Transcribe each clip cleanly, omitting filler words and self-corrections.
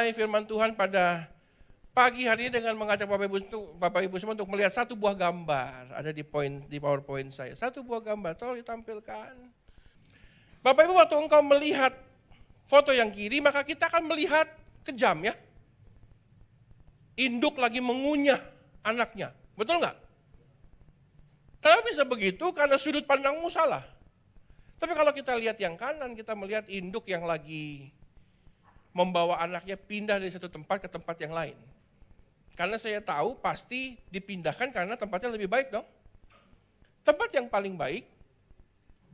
mulai firman Tuhan pada pagi hari ini dengan mengajak Bapak Ibu semua untuk melihat satu buah gambar. Ada di PowerPoint saya. Satu buah gambar, tolong ditampilkan. Bapak Ibu, waktu engkau melihat foto yang kiri, maka kita akan melihat kejam ya. Induk lagi mengunyah anaknya. Betul nggak? Kenapa bisa begitu? Karena sudut pandangmu salah. Tapi kalau kita lihat yang kanan, kita melihat induk yang lagi membawa anaknya pindah dari satu tempat ke tempat yang lain. Karena saya tahu pasti dipindahkan karena tempatnya lebih baik dong. Tempat yang paling baik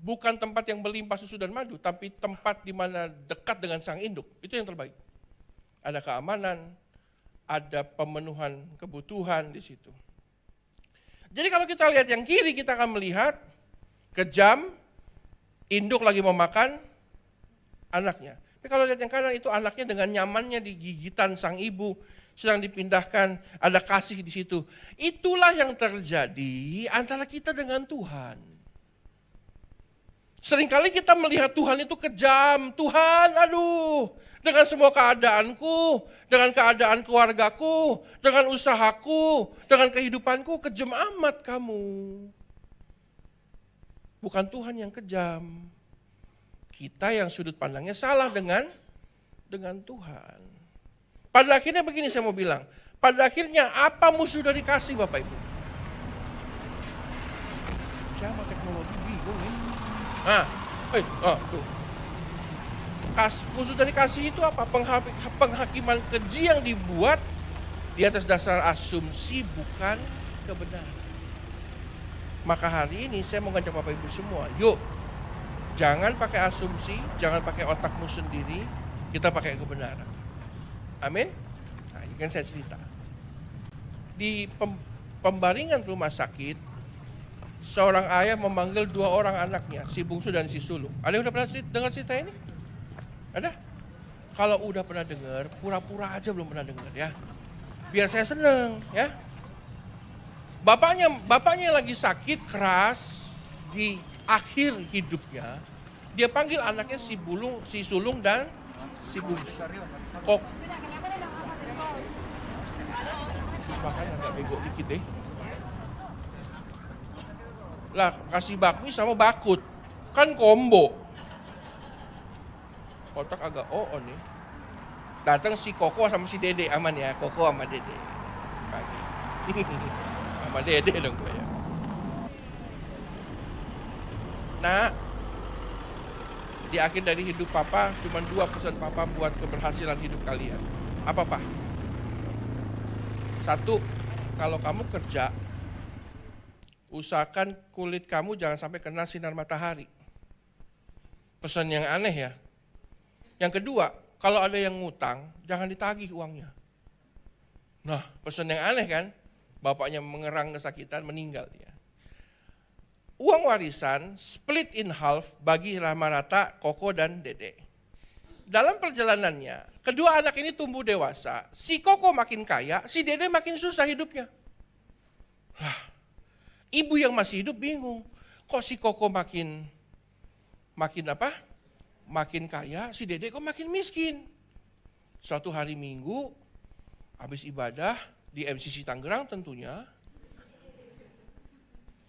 bukan tempat yang melimpah susu dan madu, tapi tempat di mana dekat dengan sang induk. Itu yang terbaik. Ada keamanan, ada pemenuhan kebutuhan di situ. Jadi kalau kita lihat yang kiri, kita akan melihat kejam, induk lagi memakan anaknya. Tapi kalau lihat yang kanan, itu anaknya dengan nyamannya di gigitan sang ibu, sedang dipindahkan, ada kasih di situ. Itulah yang terjadi antara kita dengan Tuhan. Seringkali kita melihat Tuhan itu kejam. Tuhan, aduh, dengan semua keadaanku, dengan keadaan keluargaku, dengan usahaku, dengan kehidupanku, kejam amat kamu. Bukan Tuhan yang kejam. Kita yang sudut pandangnya salah dengan Tuhan. Pada akhirnya begini saya mau bilang, pada akhirnya apa musuh dari kasih Bapak Ibu? Siapa teknologi bingung ya? Tuh. Musuh dari kasih itu apa? Penghakiman keji yang dibuat di atas dasar asumsi bukan kebenaran. Maka hari ini saya mau ngajak Bapak Ibu semua, yuk jangan pakai asumsi, jangan pakai otakmu sendiri, kita pakai kebenaran. Amin? Nah, ini kan saya cerita. Di pembaringan rumah sakit, seorang ayah memanggil 2 orang anaknya, si bungsu dan si sulung. Ada yang udah pernah dengar cerita ini? Ada? Kalau udah pernah dengar, pura-pura aja belum pernah dengar ya. Biar saya seneng ya. Bapaknya lagi sakit keras di akhir hidupnya. Dia panggil anaknya si sulung dan si bungsu. Kok terus makanya agak bego dikit deh. Lah kasih bakmi sama bakut. Kan combo. Otak agak on nih. Datang si Koko sama si Dede, aman ya. Koko sama Dede. Pagi. Sama Dede dong gue ya. Nah, di akhir dari hidup papa, cuma 2 pesan papa buat keberhasilan hidup kalian. Apa Pak? 1, kalau kamu kerja, usahakan kulit kamu jangan sampai kena sinar matahari. Pesan yang aneh ya. Yang kedua, kalau ada yang ngutang, jangan ditagih uangnya. Nah, pesan yang aneh kan? Bapaknya mengerang kesakitan, meninggal dia. Uang warisan split in half bagi sama rata Koko dan Dede. Dalam perjalanannya, kedua anak ini tumbuh dewasa. Si Koko makin kaya, si Dede makin susah hidupnya. Lah, ibu yang masih hidup bingung. Kok si Koko makin kaya, si Dede kok makin miskin. Suatu hari Minggu, habis ibadah di MCC Tangerang tentunya,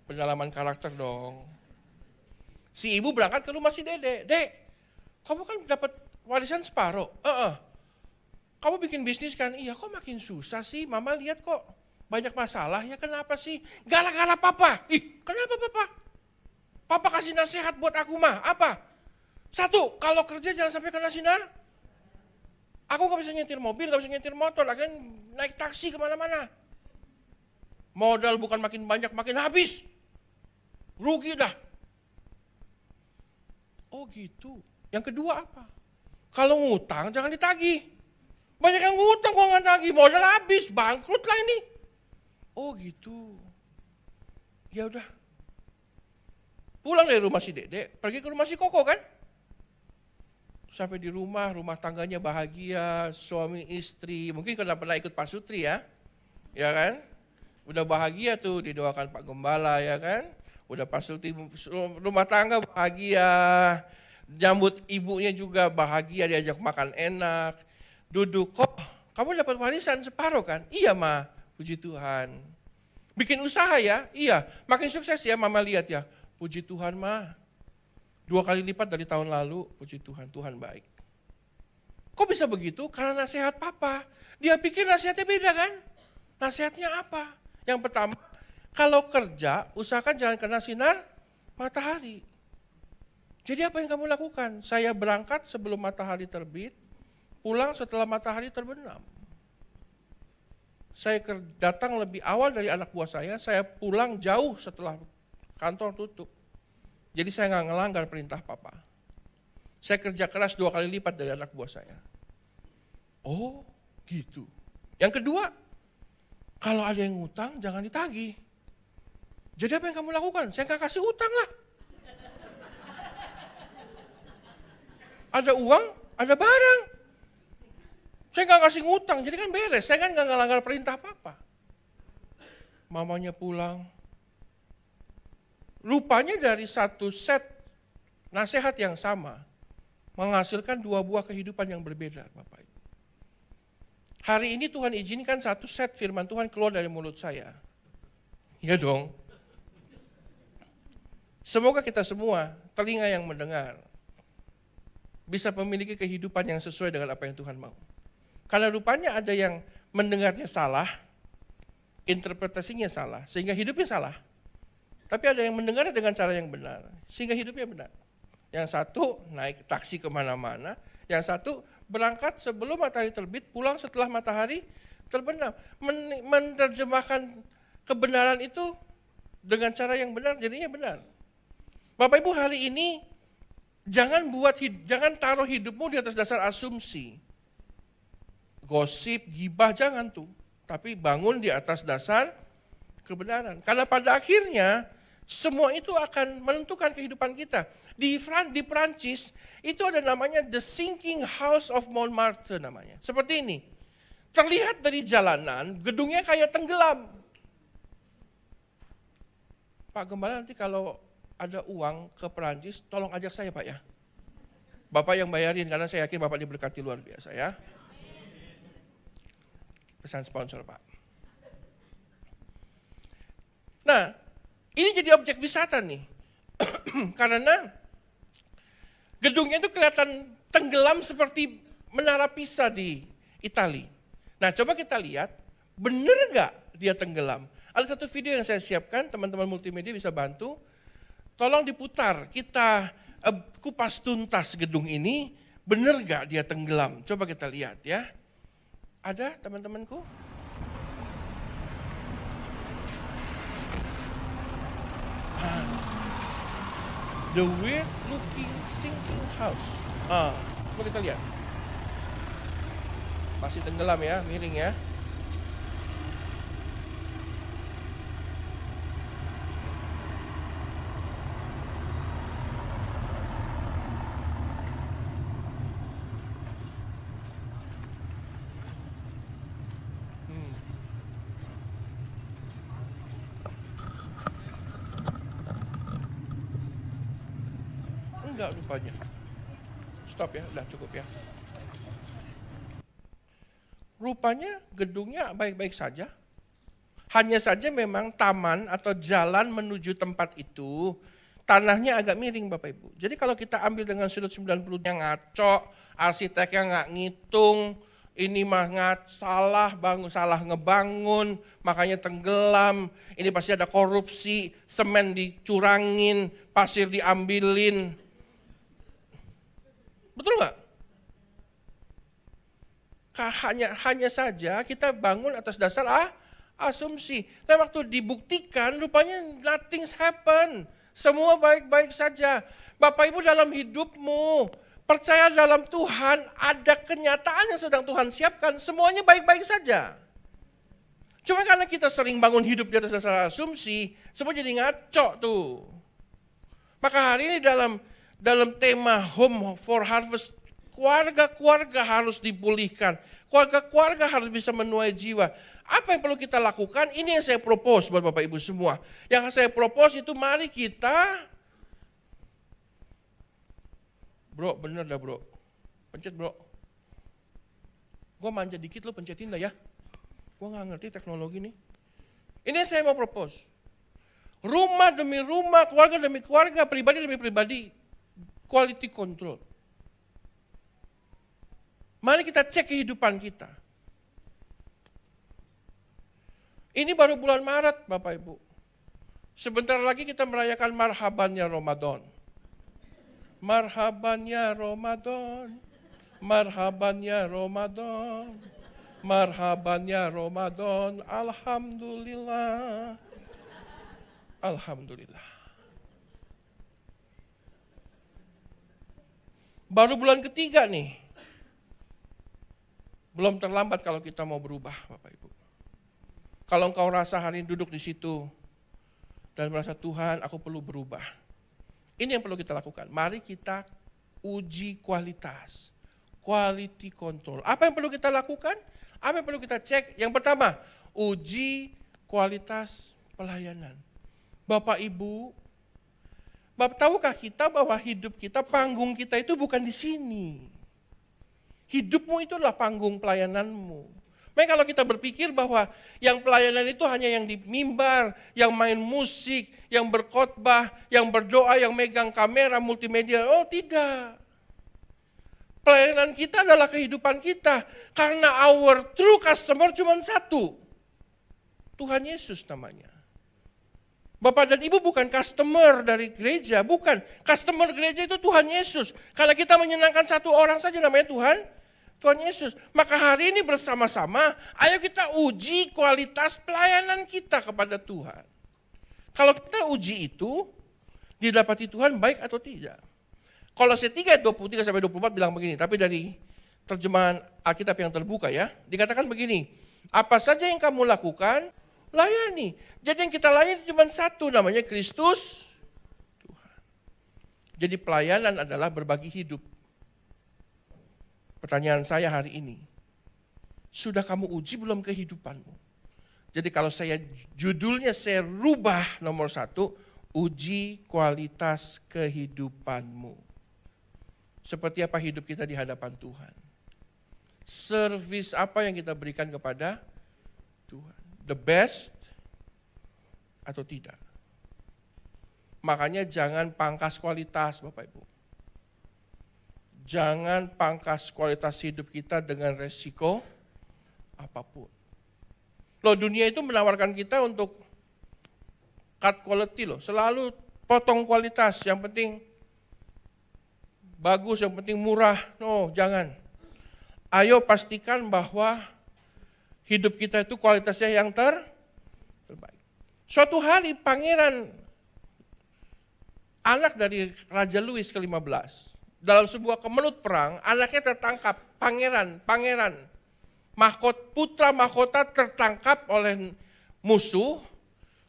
pendalaman karakter dong. Si ibu berangkat ke rumah si Dede. Dek, kamu kan dapat warisan separuh. Kamu bikin bisnis kan? Iya, kok makin susah sih? Mama lihat kok banyak masalah. Ya kenapa sih? Gara-gara papa. Ih, kenapa papa? Papa kasih nasihat buat aku mah. Apa? 1, kalau kerja jangan sampai kena sinar. Aku gak bisa nyetir mobil, gak bisa nyetir motor. Akhirnya naik taksi kemana-mana. Modal bukan makin banyak, makin habis. Rugi dah. Oh gitu. Yang kedua apa? Kalau ngutang jangan ditagih. Banyak yang ngutang kok nggak tagih, modal habis, bangkrut lah ini. Oh gitu. Ya udah. Pulang dari rumah si Dede, pergi ke rumah si Koko kan? Sampai di rumah tangganya bahagia, suami istri, mungkin karena pernah ikut Pak Sutri ya kan? Udah bahagia tuh, didoakan Pak Gembala ya kan? Udah Pak Sutri, rumah tangga bahagia, nyambut ibunya juga bahagia, diajak makan enak. Duduk, kok kamu dapat warisan separuh kan? Iya ma, puji Tuhan. Bikin usaha ya? Iya. Makin sukses ya mama lihat ya. Puji Tuhan ma. 2 kali lipat dari tahun lalu, puji Tuhan, Tuhan baik. Kok bisa begitu? Karena nasihat papa. Dia pikir nasihatnya beda kan? Nasihatnya apa? Yang pertama, kalau kerja, usahakan jangan kena sinar matahari. Jadi apa yang kamu lakukan? Saya berangkat sebelum matahari terbit, pulang setelah matahari terbenam. Saya datang lebih awal dari anak buah saya pulang jauh setelah kantor tutup. Jadi saya nggak ngelanggar perintah papa. Saya kerja keras 2 kali lipat dari anak buah saya. Oh gitu. Yang kedua, kalau ada yang ngutang jangan ditagih. Jadi apa yang kamu lakukan? Saya nggak kasih utang lah. Ada uang, ada barang. Saya nggak kasih ngutang, jadi kan beres. Saya kan nggak ngelanggar perintah papa. Mamanya pulang. Rupanya dari satu set nasihat yang sama, menghasilkan 2 buah kehidupan yang berbeda, Bapak Ibu. Hari ini Tuhan izinkan satu set firman Tuhan keluar dari mulut saya. Ya dong. Semoga kita semua, telinga yang mendengar, bisa memiliki kehidupan yang sesuai dengan apa yang Tuhan mau. Karena rupanya ada yang mendengarnya salah, interpretasinya salah, sehingga hidupnya salah. Tapi ada yang mendengarnya dengan cara yang benar, sehingga hidupnya benar. Yang satu naik taksi kemana-mana, yang satu berangkat sebelum matahari terbit, pulang setelah matahari terbenam. Menerjemahkan kebenaran itu dengan cara yang benar, jadinya benar. Bapak Ibu, hari ini jangan taruh hidupmu di atas dasar asumsi. Gosip, gibah, jangan tuh. Tapi bangun di atas dasar kebenaran. Karena pada akhirnya semua itu akan menentukan kehidupan kita. Di Prancis itu ada namanya The Sinking House of Montmartre namanya. Seperti ini. Terlihat dari jalanan, gedungnya kayak tenggelam. Pak Gembala, nanti kalau ada uang ke Prancis, tolong ajak saya Pak ya. Bapak yang bayarin, karena saya yakin Bapak diberkati luar biasa ya. Pesan sponsor Pak. Nah, ini jadi objek wisata nih. Karena gedungnya itu kelihatan tenggelam seperti menara Pisa di Italia. Nah, coba kita lihat, bener nggak dia tenggelam? Ada satu video yang saya siapkan, teman-teman multimedia bisa bantu. Tolong diputar, kita kupas tuntas gedung ini, bener nggak dia tenggelam? Coba kita lihat ya. Ada teman-temanku? The weird looking sinking house. Coba kita lihat. Masih tenggelam ya, miring ya. Enggak rupanya. Stop ya, udah cukup ya. Rupanya gedungnya baik-baik saja. Hanya saja memang taman atau jalan menuju tempat itu, tanahnya agak miring Bapak Ibu. Jadi kalau kita ambil dengan sudut 90 yang ngaco, arsiteknya nggak ngitung, ini mah salah ngebangun, makanya tenggelam, ini pasti ada korupsi, semen dicurangin, pasir diambilin. Betul nggak? Hanya saja kita bangun atas dasar asumsi. Tapi waktu dibuktikan rupanya nothing's happen. Semua baik-baik saja. Bapak Ibu dalam hidupmu, percaya dalam Tuhan, ada kenyataan yang sedang Tuhan siapkan. Semuanya baik-baik saja. Cuma karena kita sering bangun hidup di atas dasar asumsi, semua jadi ngaco tuh. Maka hari ini dalam tema Home for Harvest, keluarga-keluarga harus dipulihkan. Keluarga-keluarga harus bisa menuai jiwa. Apa yang perlu kita lakukan? Ini yang saya propose buat Bapak Ibu semua. Yang saya propose itu mari kita, bro bener dah bro, pencet bro. Gue manja dikit, lo pencetin dah ya. Gue gak ngerti teknologi nih. Ini saya mau propose. Rumah demi rumah, keluarga demi keluarga, pribadi demi pribadi, quality control. Mari kita cek kehidupan kita. Ini baru bulan Maret, Bapak Ibu. Sebentar lagi kita merayakan marhabannya Ramadan. Marhabannya Ramadan, marhabannya Ramadan, marhabannya Ramadan, alhamdulillah. Alhamdulillah. Baru bulan ketiga nih. Belum terlambat kalau kita mau berubah, Bapak Ibu. Kalau engkau rasa hari ini duduk di situ dan merasa Tuhan, aku perlu berubah. Ini yang perlu kita lakukan. Mari kita uji kualitas, quality control. Apa yang perlu kita lakukan? Apa yang perlu kita cek? Yang pertama, uji kualitas pelayanan. Bapak Ibu, tahukah kita bahwa hidup kita, panggung kita itu bukan di sini. Hidupmu itu adalah panggung pelayananmu. Makanya kalau kita berpikir bahwa yang pelayanan itu hanya yang di mimbar, yang main musik, yang berkhotbah, yang berdoa, yang megang kamera, multimedia. Oh tidak. Pelayanan kita adalah kehidupan kita. Karena our true customer cuma satu. Tuhan Yesus namanya. Bapak dan Ibu bukan customer dari gereja, bukan. Customer gereja itu Tuhan Yesus. Karena kita menyenangkan satu orang saja namanya Tuhan Yesus. Maka hari ini bersama-sama, ayo kita uji kualitas pelayanan kita kepada Tuhan. Kalau kita uji itu, didapati Tuhan baik atau tidak. Kolose 3 ayat 23 sampai 24 bilang begini, tapi dari terjemahan Alkitab yang terbuka ya, dikatakan begini, apa saja yang kamu lakukan, layani. Jadi yang kita layani cuma satu, namanya Kristus Tuhan. Jadi pelayanan adalah berbagi hidup. Pertanyaan saya hari ini, sudah kamu uji belum kehidupanmu? Jadi kalau judulnya saya rubah nomor 1, uji kualitas kehidupanmu. Seperti apa hidup kita di hadapan Tuhan? Service apa yang kita berikan kepada Tuhan? The best atau tidak? Makanya jangan pangkas kualitas, Bapak Ibu. Jangan pangkas kualitas hidup kita dengan resiko apapun. Loh, dunia itu menawarkan kita untuk cut quality loh, selalu potong kualitas, yang penting bagus, yang penting murah. No, jangan. Ayo pastikan bahwa hidup kita itu kualitasnya yang terbaik. Suatu hari pangeran, anak dari Raja Louis ke-15, dalam sebuah kemelut perang, anaknya tertangkap, pangeran, putra mahkota tertangkap oleh musuh,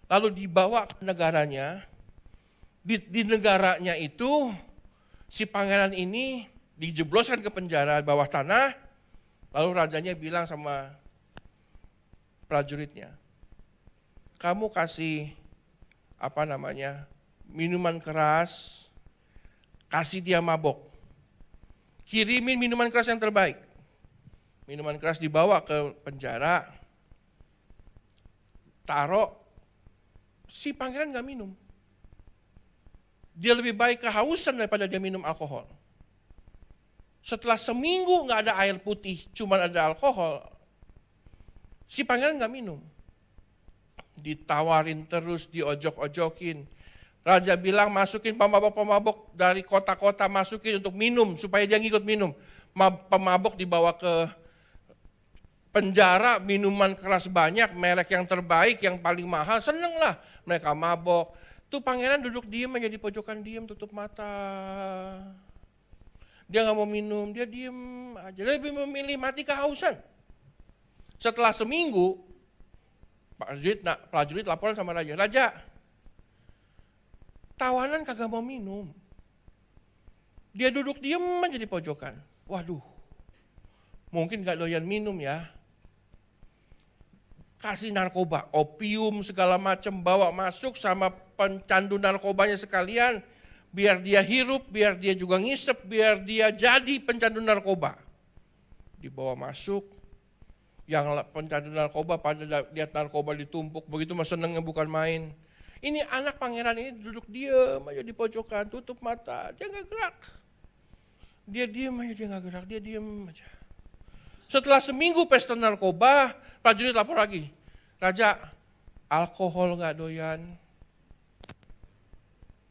lalu dibawa ke negaranya. Di negaranya itu, si pangeran ini dijebloskan ke penjara bawah tanah, lalu rajanya bilang sama prajuritnya, kamu kasih minuman keras, kasih dia mabok, kirimin minuman keras yang terbaik. Minuman keras dibawa ke penjara, taruh, si pangeran gak minum. Dia lebih baik kehausan daripada dia minum alkohol. Setelah seminggu gak ada air putih, cuma ada alkohol, si pangeran gak minum. Ditawarin terus, diojok-ojokin. Raja bilang masukin pemabok-pemabok dari kota-kota, masukin untuk minum, supaya dia ngikut minum. Pemabok dibawa ke penjara, minuman keras banyak, merek yang terbaik, yang paling mahal, seneng lah mereka mabok. Tuh pangeran duduk diem aja di pojokan, diem, tutup mata. Dia gak mau minum, dia diem aja, dia lebih memilih mati kehausan. Setelah seminggu, prajurit laporan sama raja, Raja, tawanan kagak mau minum. Dia duduk diem aja di pojokan. Waduh, mungkin gak doyan minum ya. Kasih narkoba, opium segala macam, bawa masuk sama pencandu narkobanya sekalian. Biar dia hirup, biar dia juga ngisep, biar dia jadi pencandu narkoba. Dibawa masuk, Yang pecandu narkoba pada lihat narkoba ditumpuk, begitu mah senengnya bukan main. Ini anak pangeran ini duduk diam aja di pojokan, tutup mata, dia nggak gerak. Dia diam aja, dia nggak gerak, dia diam aja. Setelah seminggu pesta narkoba, prajurit lapor lagi. Raja, alkohol nggak doyan,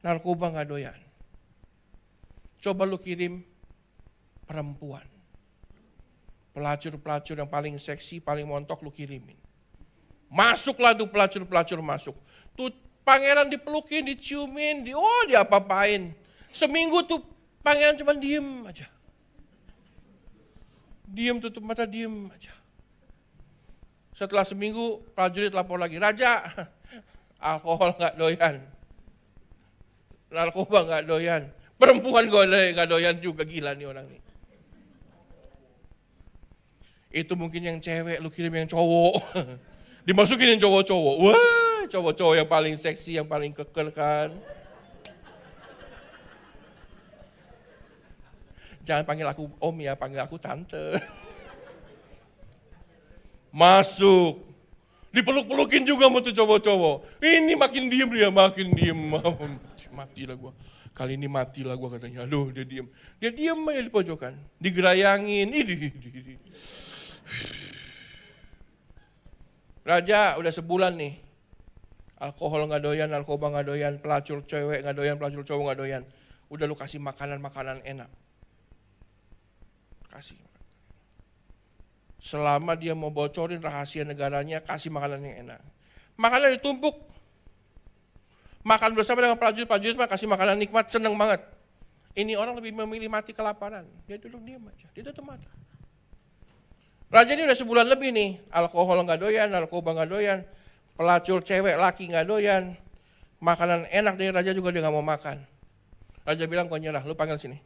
narkoba nggak doyan. Coba lu kirim perempuan. Pelacur-pelacur yang paling seksi, paling montok lu kirimin. Masuklah tuh pelacur-pelacur masuk. Tuh pangeran dipelukin, diciumin, diapa-apain. Seminggu tuh pangeran cuma diem aja. Diem, tutup mata, diem aja. Setelah seminggu prajurit lapor lagi, Raja, alkohol nggak doyan, narkoba nggak doyan, perempuan nggak doyan juga, gila nih orang nih. Itu mungkin yang cewek, lu kirim yang cowok. Dimasukin yang cowok-cowok. Wah, cowok-cowok yang paling seksi, yang paling kekel kan. Jangan panggil aku om ya, panggil aku tante. Masuk. Dipeluk-pelukin juga sama tuh cowok-cowok. Ini makin diem dia, makin diem. Matilah gua. Kali ini matilah gua katanya. Aduh, dia diem. Dia diem aja di pojokan. Digerayangin. Raja udah sebulan nih, alkohol nggak doyan, narkoba nggak doyan, pelacur cewek nggak doyan, pelacur cowok nggak doyan. Udah lu kasih makanan-makanan enak. Kasih. Selama dia mau bocorin rahasia negaranya, kasih makanan yang enak. Makanan ditumpuk. Makan bersama dengan prajurit-prajurit, kasih makanan nikmat, seneng banget. Ini orang lebih memilih mati kelaparan. Dia duduk diam aja, dia tutup mata. Raja ini udah sebulan lebih nih, alkohol nggak doyan, narkoba nggak doyan, pelacur cewek laki nggak doyan, makanan enak dari raja juga dia nggak mau makan. Raja bilang, kau nyerah, lu panggil sini.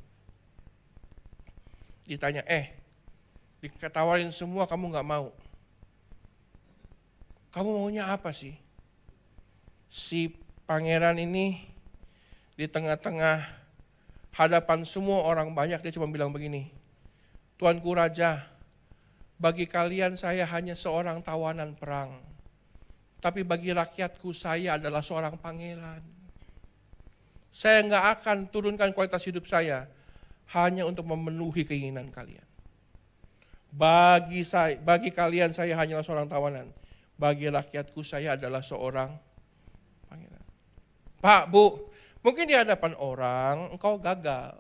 Ditanya, diketawarin semua kamu nggak mau. Kamu maunya apa sih? Si pangeran ini di tengah-tengah hadapan semua orang banyak, dia cuma bilang begini, Tuanku Raja, bagi kalian saya hanya seorang tawanan perang. Tapi bagi rakyatku saya adalah seorang pangeran. Saya nggak akan turunkan kualitas hidup saya hanya untuk memenuhi keinginan kalian. Bagi kalian saya hanyalah seorang tawanan. Bagi rakyatku saya adalah seorang pangeran. Pak, Bu, mungkin di hadapan orang engkau gagal.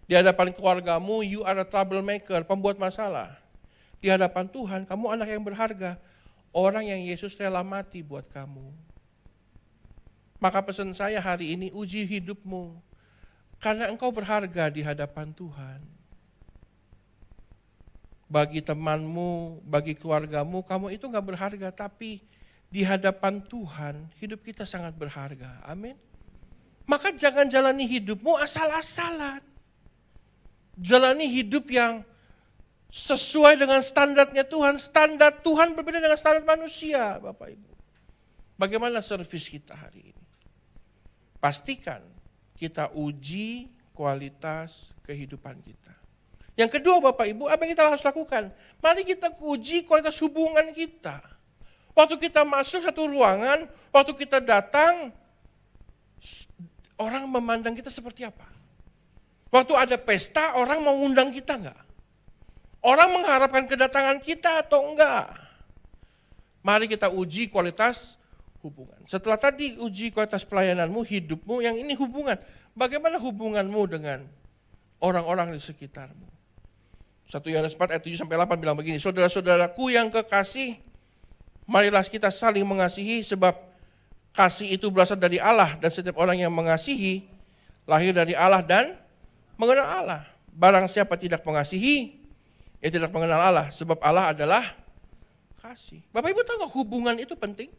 Di hadapan keluargamu you are a troublemaker, pembuat masalah. Di hadapan Tuhan, kamu anak yang berharga. Orang yang Yesus rela mati buat kamu. Maka pesan saya hari ini, uji hidupmu. Karena engkau berharga di hadapan Tuhan. Bagi temanmu, bagi keluargamu, kamu itu gak berharga. Tapi di hadapan Tuhan, hidup kita sangat berharga. Amin. Maka jangan jalani hidupmu asal-asalan. Jalani hidup yang sesuai dengan standarnya Tuhan. Standar Tuhan berbeda dengan standar manusia, Bapak Ibu. Bagaimana servis kita hari ini? Pastikan kita uji kualitas kehidupan kita. Yang kedua Bapak Ibu, apa yang kita harus lakukan? Mari kita uji kualitas hubungan kita. Waktu kita masuk satu ruangan, waktu kita datang, orang memandang kita seperti apa? Waktu ada pesta, orang mau undang kita enggak? Orang mengharapkan kedatangan kita atau enggak? Mari kita uji kualitas hubungan. Setelah tadi uji kualitas pelayananmu, hidupmu, yang ini hubungan. Bagaimana hubunganmu dengan orang-orang di sekitarmu? 1 Yohanes 4 ayat 7-8 bilang begini, saudara-saudaraku yang kekasih, marilah kita saling mengasihi sebab kasih itu berasal dari Allah dan setiap orang yang mengasihi lahir dari Allah dan mengenal Allah. Barang siapa tidak mengasihi, ia tidak mengenal Allah, sebab Allah adalah kasih. Bapak Ibu tahu nggak hubungan itu penting?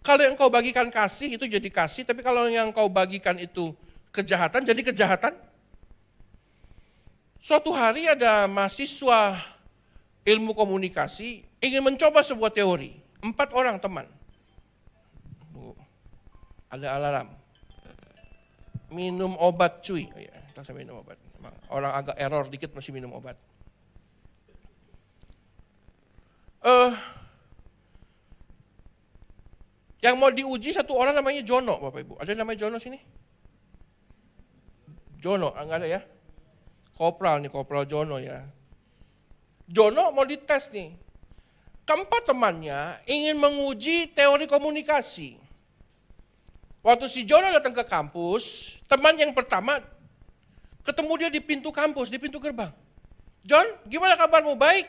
Kalau yang kau bagikan kasih itu jadi kasih, tapi kalau yang kau bagikan itu kejahatan, jadi kejahatan. Suatu hari ada mahasiswa ilmu komunikasi ingin mencoba sebuah teori. 4 orang teman. Ada alarm. Minum obat cuy. Oh ya, saya minum obat. Orang agak error dikit masih minum obat. Yang mau diuji satu orang namanya Jono, Bapak Ibu. Ada yang namanya Jono sini? Jono, enggak ada ya? Kopral nih, Kopral Jono ya. Jono mau dites nih. Keempat temannya ingin menguji teori komunikasi. Waktu si Jono datang ke kampus, teman yang pertama ketemu dia di pintu kampus, di pintu gerbang. John, gimana kabarmu? Baik.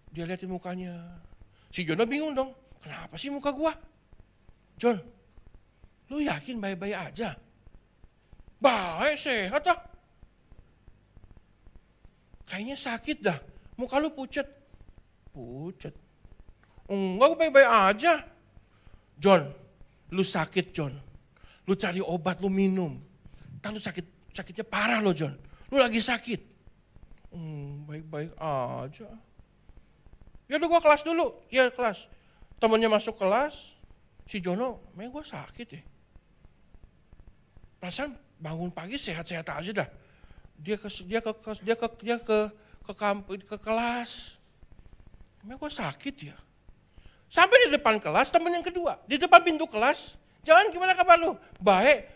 Dia liatin mukanya. Si Jono bingung dong, kenapa sih muka gua? John, lu yakin baik-baik aja? Baik, sehat ah. Kayaknya sakit dah, muka lu pucet. Pucet. Enggak, baik-baik aja. John, lu sakit John. Lu cari obat, lu minum. Ntar lu sakitnya parah lo John. Lu lagi sakit. Baik-baik aja. Ya udah gua kelas dulu. Ya kelas. Temennya masuk kelas. Si Jono, memang gua sakit ya. Perasaan bangun pagi sehat-sehat aja dah. Dia ke kelas. Memang gua sakit ya. Sampai di depan kelas, temen yang kedua. Di depan pintu kelas. Jangan, gimana kabar lu? Baik.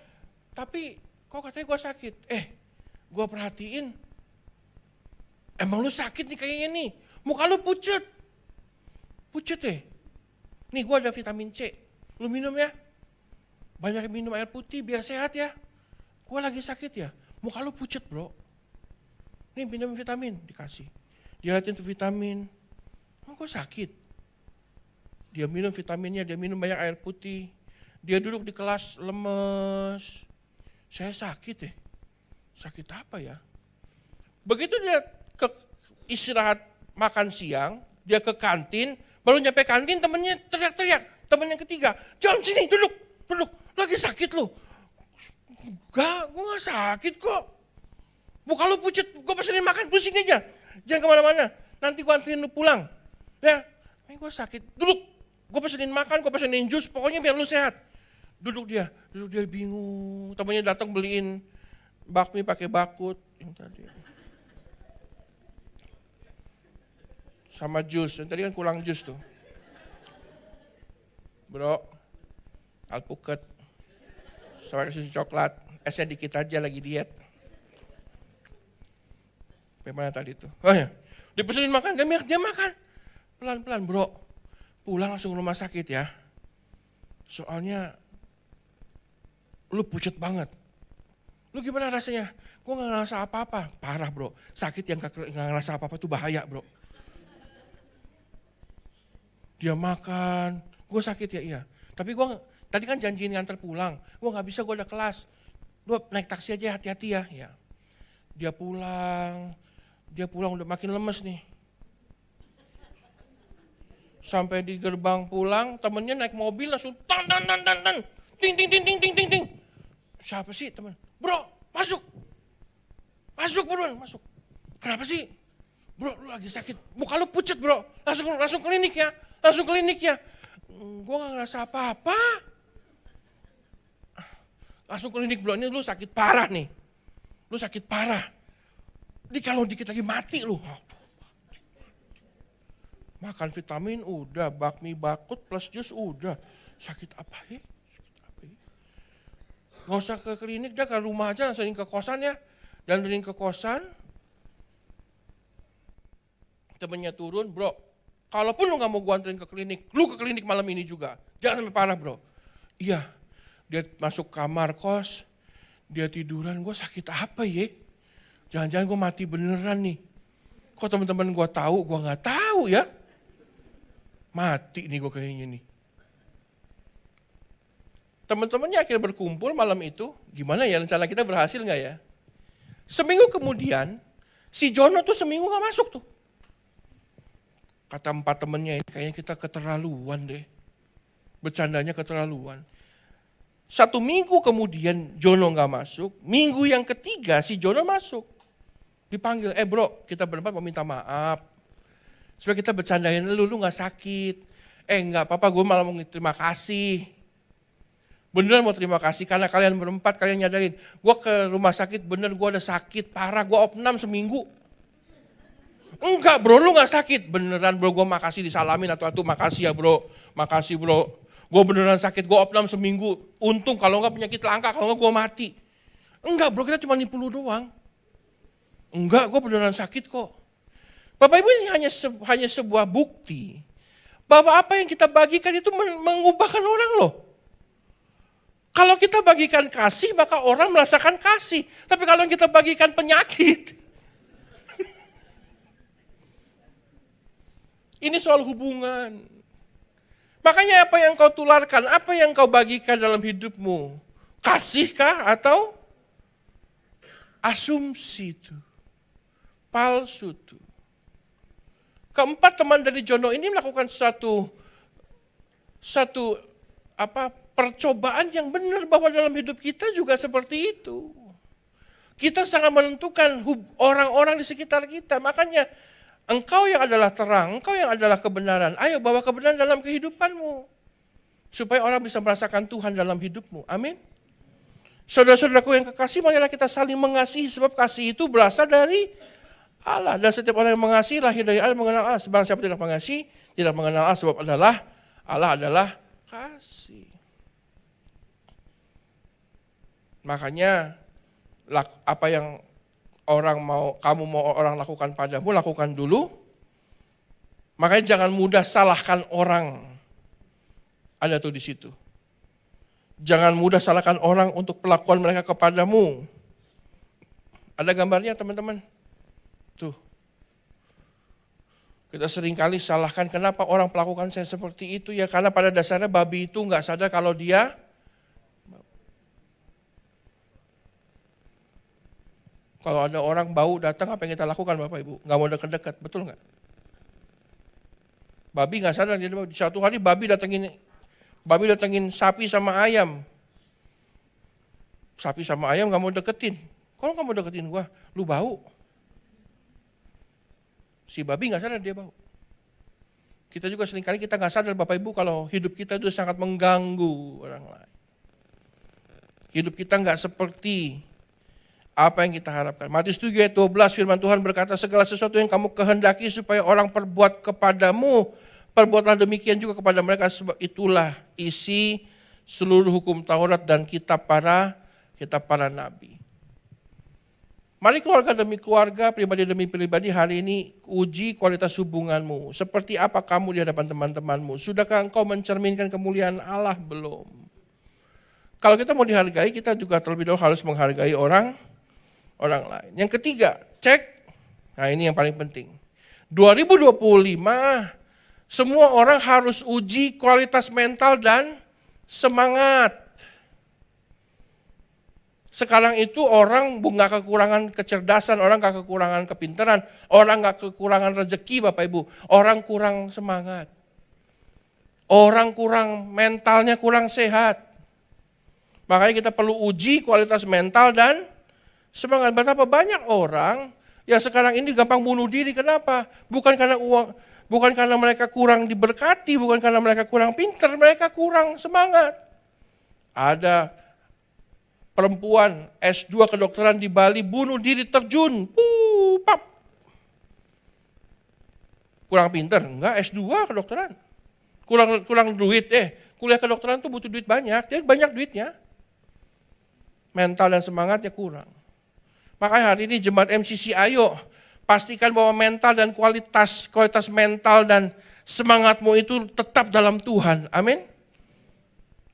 Tapi kok katanya gua sakit? Gua perhatiin. Emang lu sakit nih kayaknya nih. Muka lu pucet. Pucet deh. Nih gua ada vitamin C. Lu minum ya. Banyak minum air putih biar sehat ya. Gua lagi sakit ya. Muka lu pucet bro. Nih minum vitamin. Dikasih. Dia liatin tuh vitamin. Emang gua sakit. Dia minum vitaminnya, dia minum banyak air putih. Dia duduk di kelas lemes. Saya sakit ya. Sakit apa ya? Begitu dia ke istirahat makan siang, dia ke kantin, baru nyampe kantin temennya teriak-teriak. Temen yang ketiga, John sini duduk, lagi sakit lu. Enggak, gue gak sakit kok. Muka lu pucet, gue pesenin makan, lu sini aja. Jangan kemana-mana, nanti gue anterin lu pulang. Ya, gue sakit, duduk. Gue pesenin makan, gue pesenin jus, pokoknya biar lu sehat. Duduk dia bingung. Temennya datang beliin bakmi pakai bakut. Yang tadi. Sama jus, yang tadi kan kurang jus tuh. Bro, alpukat, sama susu coklat, esnya dikit aja lagi diet. Bagaimana tadi tuh? Oh ya, dipesenin makan, dia makan. Pelan-pelan bro, pulang langsung rumah sakit ya. Soalnya, lu pucet banget. Lu gimana rasanya? Gue gak ngerasa apa-apa. Parah bro, sakit yang gak ngerasa apa-apa itu bahaya bro. Dia makan, gue sakit ya iya. Tapi gue tadi kan janjiin nganter pulang. Gue gak bisa, gue ada kelas. Lu naik taksi aja hati-hati ya. Ya. Dia pulang udah makin lemes nih. Sampai di gerbang pulang, temennya naik mobil langsung tan. Ting. Siapa sih teman? Bro, masuk. Masuk buruan, masuk. Kenapa sih? Bro, lu lagi sakit. Muka lu pucet bro. Langsung klinik ya. Gue gak ngerasa apa-apa. Langsung klinik bro, ini lu sakit parah nih. Lu sakit parah. Kalau dikit lagi mati lu. Makan vitamin udah, bakmi bakut plus jus udah. Sakit apa ya? Gak usah ke klinik, dah ke rumah aja langsung ke kosan ya. Dan ke kosan. Temennya turun, bro. Kalaupun lu gak mau gua anterin ke klinik, lu ke klinik malam ini juga. Jangan sampai parah bro. Iya, dia masuk kamar kos, dia tiduran, gua sakit apa ya? Jangan-jangan gua mati beneran nih. Kok teman-teman gua tahu, gua gak tahu ya. Mati nih gua kayaknya nih. Teman-temannya akhirnya berkumpul malam itu, gimana ya rencana kita berhasil gak ya? Seminggu kemudian, si Jono tuh seminggu gak masuk tuh. Kata 4 temennya ini kayaknya kita keterlaluan deh. Bercandanya keterlaluan. 1 minggu kemudian Jono gak masuk, minggu yang ketiga si Jono masuk. Dipanggil, bro kita berempat mau minta maaf. Supaya kita bercandain lu gak sakit. Enggak apa-apa, gue malah mau terima kasih. Beneran mau terima kasih karena kalian berempat, kalian nyadarin. Gue ke rumah sakit bener gue ada sakit parah, gue opnam seminggu. Enggak bro, lu gak sakit. Beneran bro, gue makasih disalamin atau makasih ya bro. Makasih bro. Gue beneran sakit, gue opnam seminggu. Untung kalau enggak penyakit langka, kalau enggak gue mati. Enggak bro, kita cuma nipu lu doang. Enggak, gue beneran sakit kok. Bapak Ibu, ini hanya sebuah bukti bahwa apa yang kita bagikan itu mengubahkan orang loh. Kalau kita bagikan kasih, maka orang merasakan kasih. Tapi kalau kita bagikan penyakit, ini soal hubungan. Makanya apa yang kau tularkan, apa yang kau bagikan dalam hidupmu? Kasihkah atau asumsi itu? Palsu itu. Keempat, teman dari Jono ini melakukan satu percobaan yang benar bahwa dalam hidup kita juga seperti itu. Kita sangat menentukan orang-orang di sekitar kita. Makanya engkau yang adalah terang, engkau yang adalah kebenaran. Ayo bawa kebenaran dalam kehidupanmu. Supaya orang bisa merasakan Tuhan dalam hidupmu. Amin. Saudara-saudaraku yang kekasih, marilah kita saling mengasihi. Sebab kasih itu berasal dari Allah. Dan setiap orang yang mengasihi lahir dari Allah, mengenal Allah. Sebab siapa tidak mengasihi, tidak mengenal Allah. Sebab Allah adalah kasih. Makanya apa yang kamu mau orang lakukan padamu, lakukan dulu. Makanya jangan mudah salahkan orang. Ada tuh di situ. Jangan mudah salahkan orang untuk perlakuan mereka kepadamu. Ada gambarnya teman-teman. Tuh. Kita seringkali salahkan kenapa orang melakukan saya seperti itu. Ya karena pada dasarnya babi itu nggak sadar kalau dia kalau ada orang bau datang, apa yang kita lakukan Bapak Ibu? Nggak mau dekat-dekat, betul nggak? Babi nggak sadar, jadi di suatu hari babi datengin sapi sama ayam. Sapi sama ayam nggak mau deketin. Kalau nggak mau deketin gua, lu bau. Si babi nggak sadar dia bau. Kita juga seringkali kita nggak sadar Bapak Ibu kalau hidup kita itu sangat mengganggu orang lain. Hidup kita nggak seperti apa yang kita harapkan. Matius 7 ayat 12 firman Tuhan berkata, segala sesuatu yang kamu kehendaki supaya orang perbuat kepadamu, perbuatlah demikian juga kepada mereka, sebab itulah isi seluruh hukum Taurat dan kitab para nabi. Mari keluarga demi keluarga, pribadi demi pribadi, hari ini uji kualitas hubunganmu. Seperti apa kamu di hadapan teman-temanmu? Sudahkah engkau mencerminkan kemuliaan Allah? Belum. Kalau kita mau dihargai, kita juga terlebih dahulu harus menghargai orang lain. Yang ketiga, cek. Nah ini yang paling penting. 2025, semua orang harus uji kualitas mental dan semangat. Sekarang itu orang nggak kekurangan kecerdasan, orang nggak kekurangan kepintaran, orang nggak kekurangan rezeki Bapak Ibu, orang kurang semangat. Orang kurang, mentalnya kurang sehat. Makanya kita perlu uji kualitas mental dan semangat. Betapa banyak orang yang sekarang ini gampang bunuh diri, kenapa? Bukan karena uang, bukan karena mereka kurang diberkati, bukan karena mereka kurang pintar, mereka kurang semangat. Ada perempuan S2 kedokteran di Bali bunuh diri terjun. Pap. Kurang pintar? Enggak, S2 kedokteran. Kurang duit. Kuliah kedokteran tuh butuh duit banyak, dia banyak duitnya. Mental dan semangatnya kurang. Makanya hari ini jemaat MCC ayo pastikan bahwa mental dan kualitas mental dan semangatmu itu tetap dalam Tuhan. Amin.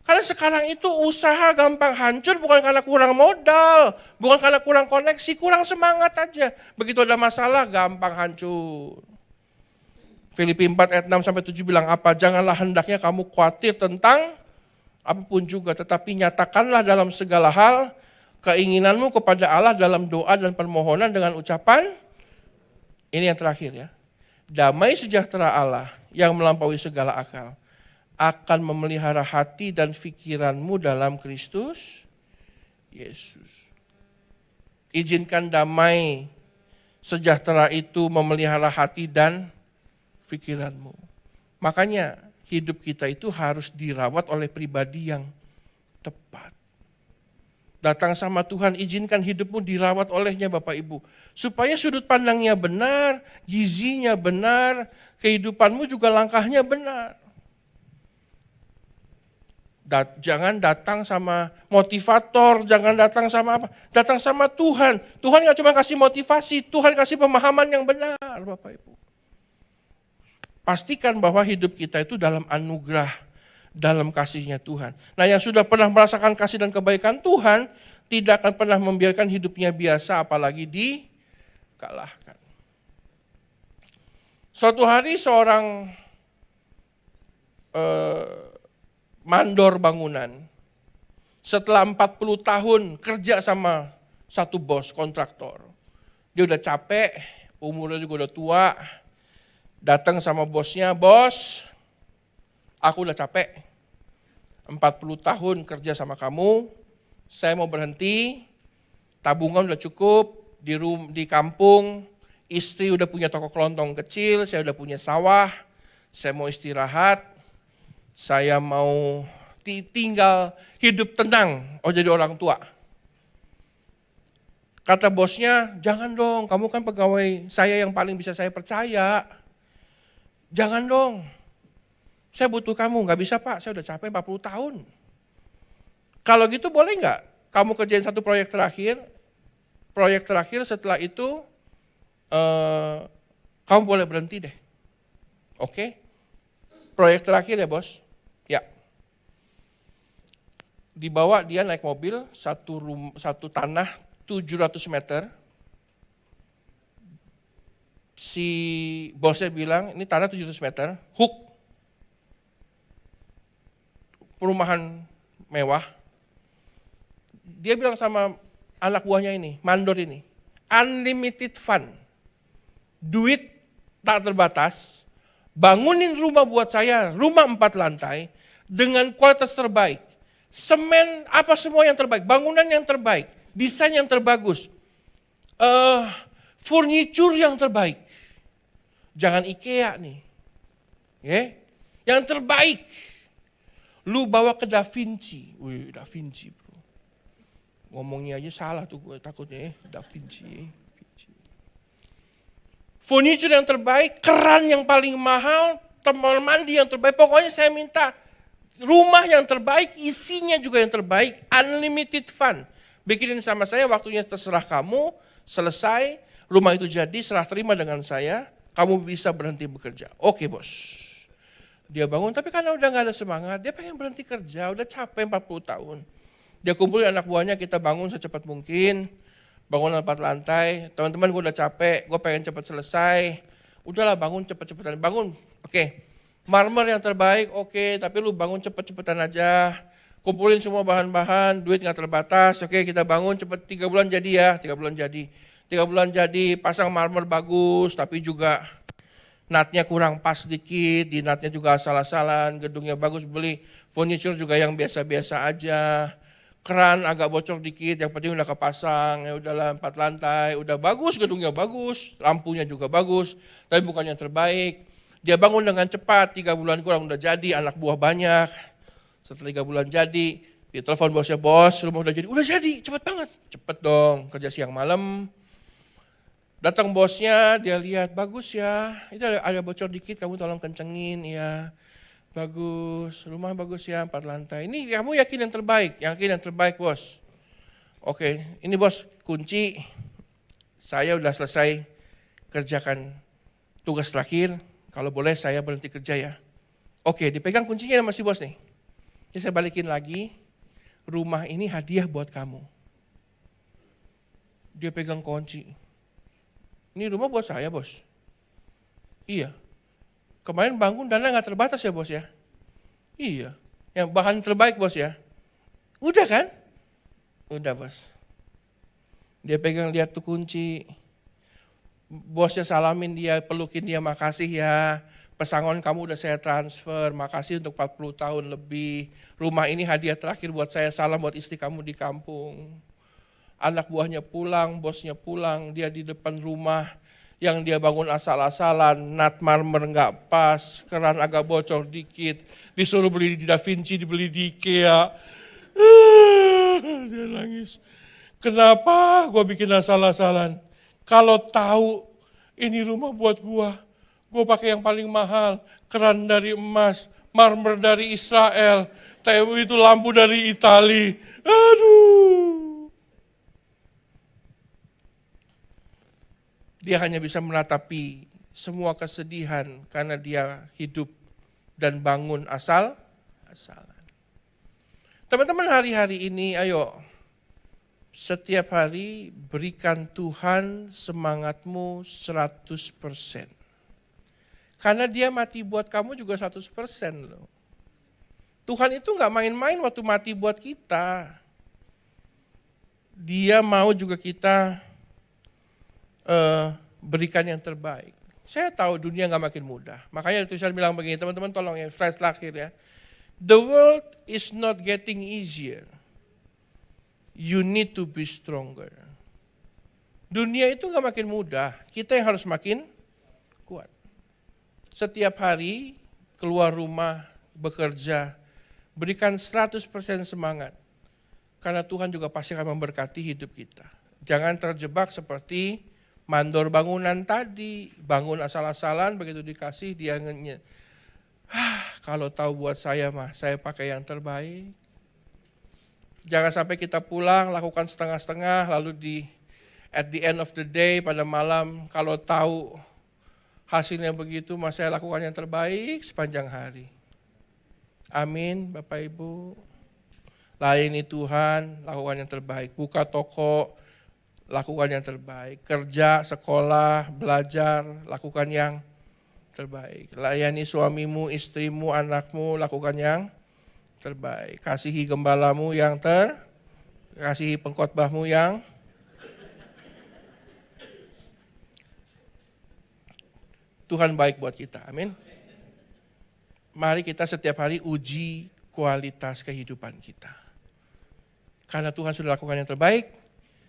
Karena sekarang itu usaha gampang hancur bukan karena kurang modal, bukan karena kurang koneksi, kurang semangat aja. Begitu ada masalah gampang hancur. Filipi 4 ayat 6-7 bilang apa? Janganlah hendaknya kamu khawatir tentang apapun juga, tetapi nyatakanlah dalam segala hal keinginanmu kepada Allah dalam doa dan permohonan dengan ucapan, ini yang terakhir ya, damai sejahtera Allah yang melampaui segala akal akan memelihara hati dan pikiranmu dalam Kristus Yesus. Izinkan damai sejahtera itu memelihara hati dan pikiranmu. Makanya hidup kita itu harus dirawat oleh pribadi yang tepat. Datang sama Tuhan, izinkan hidupmu dirawat olehnya Bapak Ibu. Supaya sudut pandangnya benar, gizinya benar, kehidupanmu juga langkahnya benar. Jangan datang sama motivator, jangan datang sama apa. Datang sama Tuhan. Tuhan gak cuma kasih motivasi, Tuhan kasih pemahaman yang benar Bapak Ibu. Pastikan bahwa hidup kita itu dalam anugerah, dalam kasihnya Tuhan. Nah yang sudah pernah merasakan kasih dan kebaikan Tuhan, tidak akan pernah membiarkan hidupnya biasa apalagi dikalahkan. Suatu hari seorang mandor bangunan, setelah 40 tahun kerja sama satu bos kontraktor, dia udah capek, umurnya juga udah tua, datang sama bosnya, bos, aku udah capek, 40 tahun kerja sama kamu, saya mau berhenti, tabungan udah cukup, di kampung, istri udah punya toko kelontong kecil, saya udah punya sawah, saya mau istirahat, saya mau tinggal hidup tenang, jadi orang tua. Kata bosnya, jangan dong, kamu kan pegawai saya yang paling bisa saya percaya, jangan dong. Saya butuh kamu, gak bisa Pak, saya udah capek 40 tahun. Kalau gitu boleh gak kamu kerjain satu proyek terakhir setelah itu kamu boleh berhenti deh. Oke? Proyek terakhir ya bos? Ya. Dibawa dia naik mobil, satu tanah 700 meter. Si bosnya bilang, ini tanah 700 meter, hook. Perumahan mewah, dia bilang sama anak buahnya ini, mandor ini, unlimited fund, duit tak terbatas, bangunin rumah buat saya, rumah 4 lantai, dengan kualitas terbaik, semen apa semua yang terbaik, bangunan yang terbaik, desain yang terbagus, furniture yang terbaik, jangan IKEA nih, yang terbaik. Lu bawa ke Da Vinci. Wih, Da Vinci bro. Ngomongnya aja salah tuh gue takutnya Da Vinci. Furniture yang terbaik, keran yang paling mahal, tempat mandi yang terbaik. Pokoknya saya minta rumah yang terbaik, isinya juga yang terbaik, unlimited fund. Bikinin sama saya, waktunya terserah kamu, selesai, rumah itu jadi, serah terima dengan saya, kamu bisa berhenti bekerja. Oke bos. Dia bangun, tapi karena udah gak ada semangat, dia pengen berhenti kerja, udah capek 40 tahun. Dia kumpulin anak buahnya, kita bangun secepat mungkin, bangunan 4 lantai, teman-teman gue udah capek, gue pengen cepat selesai, udahlah bangun cepet-cepetan, bangun, oke. Marmer yang terbaik, oke, tapi lu bangun cepet-cepetan aja, kumpulin semua bahan-bahan, duit gak terbatas, oke kita bangun cepet, 3 bulan jadi ya, 3 bulan jadi. 3 bulan jadi, pasang marmer bagus, tapi juga natnya kurang pas dikit, di natnya juga asal-asalan, gedungnya bagus, beli furniture juga yang biasa-biasa aja, keran agak bocor dikit, yang penting udah kepasang, ya udahlah 4 lantai, udah bagus, gedungnya bagus, lampunya juga bagus, tapi bukan yang terbaik. Dia bangun dengan cepat, 3 bulan kurang udah jadi, anak buah banyak, setelah 3 bulan jadi, ditelepon bosnya, bos rumah udah jadi, cepet banget, cepet dong, kerja siang malam. Datang bosnya, dia lihat, bagus ya, itu ada bocor dikit, kamu tolong kencengin ya, bagus, rumah bagus ya, 4 lantai. Ini kamu yakin yang terbaik bos. Oke, ini bos kunci, saya udah selesai kerjakan tugas terakhir, kalau boleh saya berhenti kerja ya. Oke, dipegang kuncinya sama si bos nih. Ini saya balikin lagi, rumah ini hadiah buat kamu. Dia pegang kunci. Ini rumah buat saya bos. Iya. Kemarin bangun dana gak terbatas ya bos ya. Iya. Yang bahan terbaik bos ya. Udah kan? Udah bos. Dia pegang, lihat tuh kunci. Bosnya salamin dia, pelukin dia, makasih ya. Pesangon kamu udah saya transfer, makasih untuk 40 tahun lebih. Rumah ini hadiah terakhir buat saya, salam buat istri kamu di kampung. Anak buahnya pulang, bosnya pulang, dia di depan rumah yang dia bangun asal-asalan, nat marmer nggak pas, keran agak bocor dikit, disuruh beli di Da Vinci, dibeli di IKEA. Dia nangis. Kenapa gue bikin asal-asalan? Kalau tahu ini rumah buat gue pakai yang paling mahal, keran dari emas, marmer dari Israel, TU itu lampu dari Itali. Aduh. Dia hanya bisa meratapi semua kesedihan karena dia hidup dan bangun asal-asalan. Teman-teman, hari-hari ini ayo setiap hari berikan Tuhan semangatmu 100%. Karena dia mati buat kamu juga 100% loh. Tuhan itu gak main-main waktu mati buat kita. Dia mau juga kita berikan yang terbaik. Saya tahu dunia gak makin mudah. Makanya tulisan bilang begini, teman-teman tolong ya, slide terakhir ya. The world is not getting easier. You need to be stronger. Dunia itu gak makin mudah, kita yang harus makin kuat. Setiap hari keluar rumah, bekerja, berikan 100% semangat. Karena Tuhan juga pasti akan memberkati hidup kita. Jangan terjebak seperti mandor bangunan tadi, bangun asal-asalan, begitu dikasih dia kalau tahu buat saya mah, saya pakai yang terbaik. Jangan sampai kita pulang, lakukan setengah-setengah, lalu at the end of the day, pada malam, kalau tahu hasilnya begitu, mas saya lakukan yang terbaik sepanjang hari. Amin, Bapak Ibu. Layani Tuhan, lakukan yang terbaik. Buka toko, lakukan yang terbaik. Kerja, sekolah, belajar, lakukan yang terbaik. Layani suamimu, istrimu, anakmu, lakukan yang terbaik. Kasihi gembalamu kasihi pengkhotbahmu yang Tuhan baik buat kita, amin. Mari kita setiap hari uji kualitas kehidupan kita. Karena Tuhan sudah lakukan yang terbaik,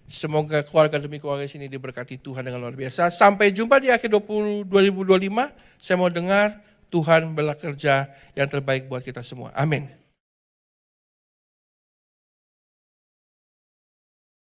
semoga keluarga demi keluarga sini diberkati Tuhan dengan luar biasa. Sampai jumpa di akhir 2025, saya mau dengar Tuhan bekerja yang terbaik buat kita semua, amin.